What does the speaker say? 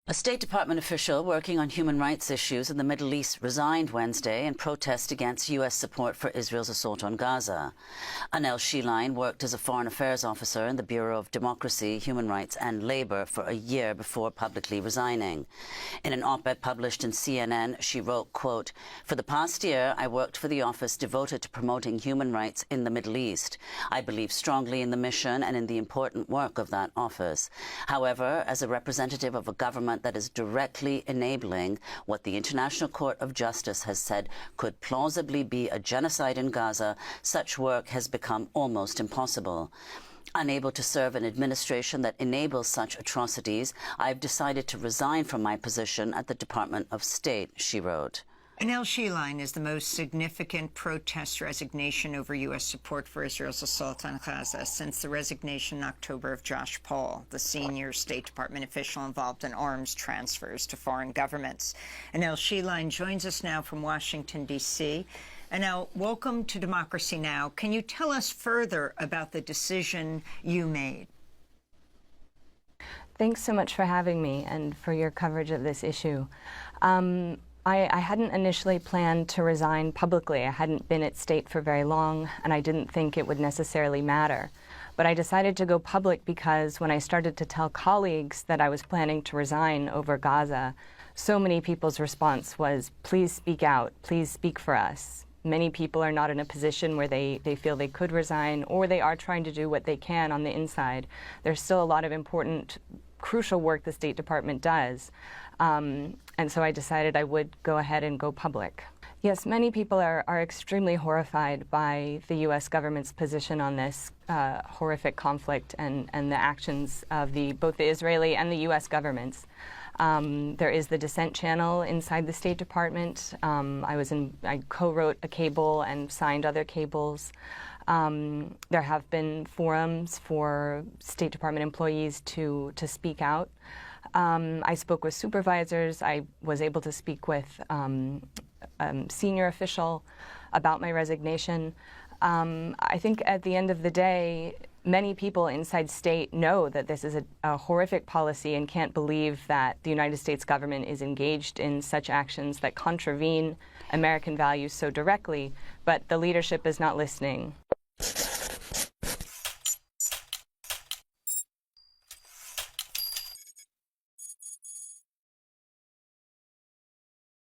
A State Department official working on human rights issues in the Middle East resigned Wednesday in protest against U.S. support for Israel's assault on Gaza. Anel Sheline worked as a foreign affairs officer in the Bureau of Democracy, Human Rights and Labour for a year before publicly resigning. In an op-ed published in CNN, she wrote, quote, "For the past year, I worked for the office devoted to promoting human rights in the Middle East. I believe strongly in the mission and in the important work of that office. However, as a representative of a government that is directly enabling what the International Court of Justice has said could plausibly be a genocide in Gaza, such work has become almost impossible. Unable to serve an administration that enables such atrocities, I've decided to resign from my position at the Department of State," she wrote. Anel Sheline is the most significant protest resignation over U.S. support for Israel's assault on Gaza since the resignation in October of Josh Paul, the senior State Department official involved in arms transfers to foreign governments. Anel Sheline joins us now from Washington, D.C. Anel, welcome to Democracy Now! Can you tell us further about the decision you made? Thanks so much for having me and for your coverage of this issue. I hadn't initially planned to resign publicly. I hadn't been at State for very long, and I didn't think it would necessarily matter. But I decided to go public because when I started to tell colleagues that I was planning to resign over Gaza, so many people's response was, "Please speak out, please speak for us." Many people are not in a position where they feel they could resign, or they are trying to do what they can on the inside. There's still a lot of important, crucial work the State Department does. And so I decided I would go ahead and go public. Yes, many people are extremely horrified by the U.S. government's position on this horrific conflict and the actions of both the Israeli and the U.S. governments. There is the dissent channel inside the State Department. I co-wrote a cable and signed other cables. There have been forums for State Department employees to speak out. I spoke with supervisors. I was able to speak with a senior official about my resignation. I think at the end of the day, many people inside State know that this is a horrific policy and can't believe that the United States government is engaged in such actions that contravene American values so directly, but the leadership is not listening.